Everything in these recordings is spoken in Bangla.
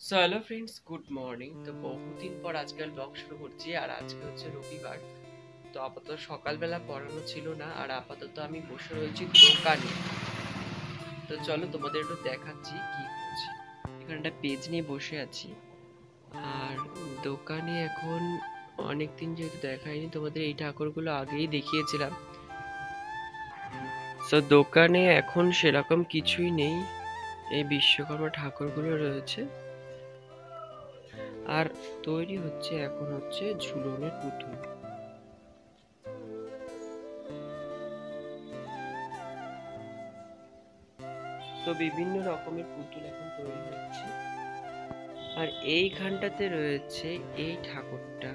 So hello friends, good morning. তো বহুদিন পর আজকাল ব্লগ শুরু করছি, আর আজকে হচ্ছে রবিবার। তো আপাতত সকালবেলা পড়ানো ছিল না, আর আপাতত আমি বসে রয়েছি দোকানে। তো চলো তোমাদের একটু দেখাচ্ছি কি করছি। এখানে একটা পেজ নিয়ে বসে আছি, আর দোকানে এখন অনেকদিন যেহেতু দেখাইনি তোমাদের, এই ঠাকুরগুলো আগেই দেখিয়েছিলাম। তো দোকানে এখন সেরকম কিছুই নেই, এই বিশ্বকর্মা ঠাকুরগুলো রয়েছে। আর তৈরি হচ্ছে এখন হচ্ছে ঝুলনের পুতুল। তো বিভিন্ন রকমের পুতুল এখন তৈরি হচ্ছে। আর এইখানটাতে রয়েছে এই ঠাকুরটা।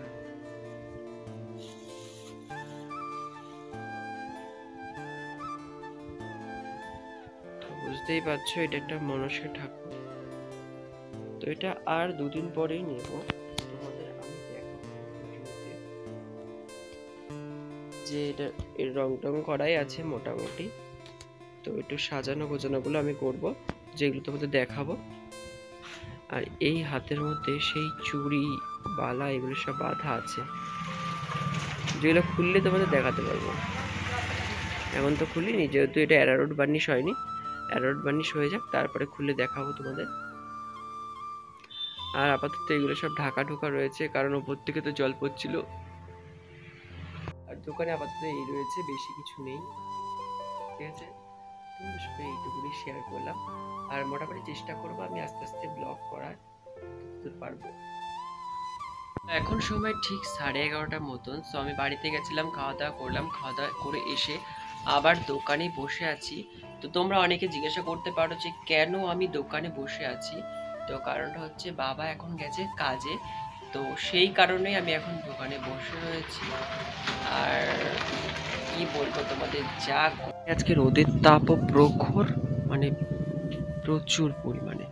তো বুঝতেই পারছো এটা একটা মনসা ঠাকুর। তো এটা আর দুদিন পরেই নেব, তোমাদের আমি দেখাবো ভিডিওতে যে এটা এর রং টং করাই আছে মোটামুটি। তো একটু সাজানো গোছানো গুলো আমি করব, যেগুলো তোমাদের দেখাবো। আর এই হাতের মধ্যে সেই চুড়ি বালা এগুলো সব বাঁধা আছে, যেগুলো খুললে তোমাদের দেখাতে পারবো। এখন তো খুলিনি, যেহেতু এটা অ্যারারুট বার্নিশ হয়নি। অ্যারারুট বার্নিশ হয়ে যাক, তারপরে খুলে দেখাবো তোমাদের। আর আপাতত এগুলো সব ঢাকা ঢোকা রয়েছে, কারণ ওপর থেকে তো জল পড়ছিল। আর দোকানে আপাতত এই রয়েছে, বেশি কিছু নেই। ঠিক আছে, তোমাদের সঙ্গে এইটুকুনি শেয়ার করলাম। আর মোটামুটি চেষ্টা করবো আমি আস্তে আস্তে ব্লগ করার, পারবো। এখন সময় ঠিক 11:30 মতন। তো আমি বাড়িতে গেছিলাম, খাওয়া দাওয়া করলাম, খাওয়া দাওয়া করে এসে আবার দোকানে বসে আছি। তো তোমরা অনেকে জিজ্ঞাসা করতে পারো যে কেন আমি দোকানে বসে আছি। তো কারণটা হচ্ছে বাবা এখন গেছে কাজে, তো সেই কারণেই আমি এখন দোকানে বসে রয়েছি। আর কি বলবো তোমাদের, যা আজকে রোদের তাপও প্রখর, মানে প্রচুর পরিমাণে।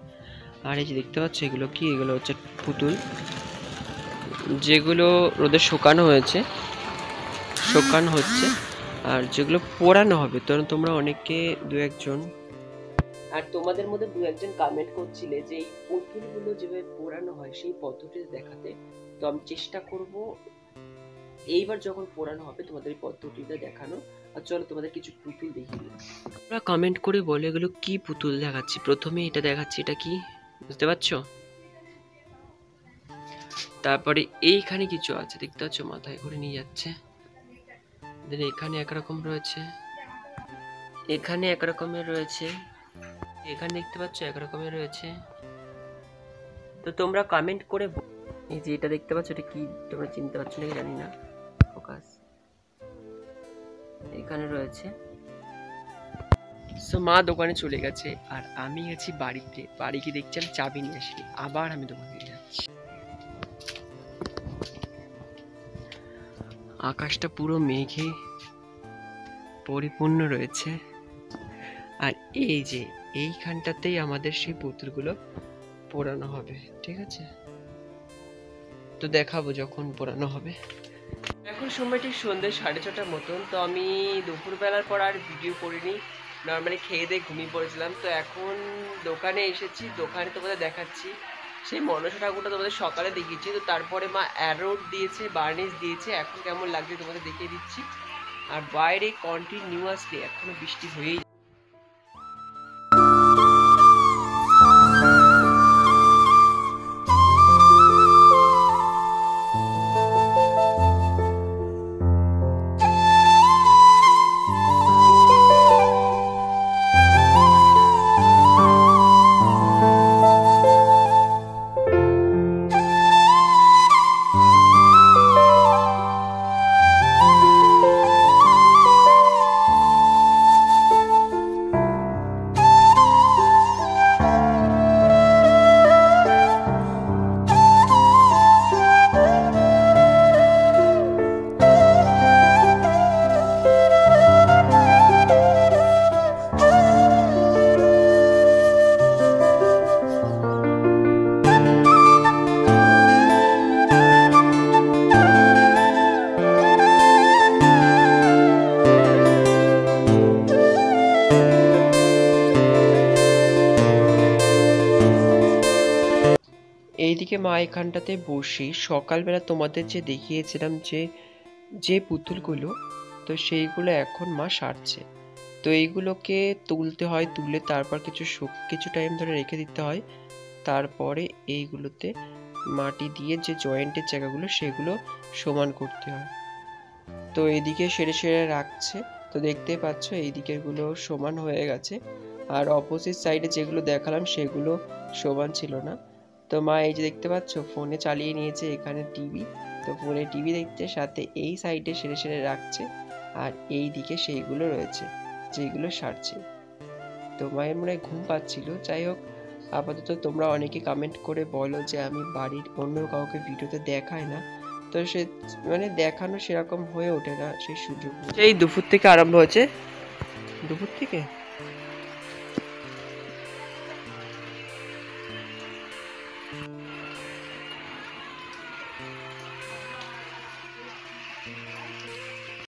আর এই যে দেখতে পাচ্ছ এগুলো কি, এগুলো হচ্ছে পুতুল, যেগুলো রোদে শুকানো হয়েছে, শুকানো হচ্ছে। আর যেগুলো পোড়ানো হবে, তো তোমরা অনেকে দু একজন, আর তোমাদের মধ্যে দু একজন কমেন্ট করছিলে যে এই পুতুলগুলো যেভাবে পোড়ানো হয় সেই পদ্ধতিতে দেখাতে। তো আমি চেষ্টা করব এইবার যখন পোড়ানো হবে তোমাদের এই পদ্ধতিটা দেখানো। আর চলো তোমাদের কিছু পুতুল দেখিয়ে দিই। তোমরা কমেন্ট করে বলে এগুলো কি পুতুল দেখাচ্ছি। প্রথমে এটা দেখাচ্ছি, এটা কি বুঝতে পারছো? তারপরে এইখানে কিছু আছে দেখতে পাচ্ছ, মাথায় করে নিয়ে যাচ্ছে। দেন এখানে একরকম রয়েছে, এখানে একরকমের রয়েছে, এখানে দেখতে পাচ্ছ একরকমের রয়েছে। তো তোমরা কমেন্ট করে এই যে এটা দেখতে পাচ্ছ, এটা কি তোমরা চিনতে পারছো নাকি জানি না, ফোকাস এখানে রয়েছে। সো মা দোকানে চলে গেছে, আর আমি আছি বাড়িতে। বাড়ি গিয়ে দেখছি আমি চাবি নিয়ে আসি, আবার আমি দোকানে যাচ্ছি। আকাশটা পুরো মেঘে পরিপূর্ণ রয়েছে। আর এই যে এইখানটাতেই আমাদের সেই পুতুলগুলো পোড়ানো হবে, ঠিক আছে? তো দেখাবো যখন পোড়ানো হবে। এখন সময় ঠিক সন্ধ্যে 6:30 মতন। তো আমি দুপুরবেলার পর আর ভিডিও করিনি, নর্মালি খেয়ে দিয়ে ঘুমিয়ে পড়েছিলাম। তো এখন দোকানে এসেছি, দোকানে তোমাদের দেখাচ্ছি। সেই মনসা ঠাকুরটা তোমাদের সকালে দেখিয়েছি, তো তারপরে মা অ্যারোড দিয়েছে, বার্নিশ দিয়েছে। এখন কেমন লাগছে তোমাদের দেখিয়ে দিচ্ছি। আর বাইরে কন্টিনিউয়াসলি এখনো বৃষ্টি হয়েই এইদিকে মা এখানটাতে বসে সকালবেলা তোমাদের যে দেখিয়েছিলাম যে যে পুতুলগুলো, তো সেইগুলো এখন মা সারছে। তো এইগুলোকে তুলতে হয়, তুলে তারপর কিছু টাইম ধরে রেখে দিতে হয়। তারপরে এইগুলোতে মাটি দিয়ে যে জয়েন্টের জায়গাগুলো সেগুলো সমান করতে হয়। তো এইদিকে সেরে সেরে রাখছে। তো দেখতে পাচ্ছ এই দিকের গুলো সমান হয়ে গেছে, আর অপোজিট সাইডে যেগুলো দেখালাম সেগুলো সমান ছিল না। তো মা এই যে দেখতে পাচ্ছ ফোনে চালিয়ে নিয়েছে এখানে টিভি। তো ফোনে টিভি দেখতে সাথে এই সাইডে সেরে সেরে রাখছে, আর এই দিকে সেইগুলো রয়েছে যেগুলো সারছে। তো মায়ের মনে হয় ঘুম পাচ্ছিল। যাই হোক, আপাতত তোমরা অনেকে কমেন্ট করে বলো যে আমি বাড়ির অন্য কাউকে ভিডিওতে দেখাই না, তো সে মানে দেখানো সেরকম হয়ে ওঠে না সেই সুযোগ। এই দুপুর থেকে আরম্ভ হয়েছে, দুপুর থেকে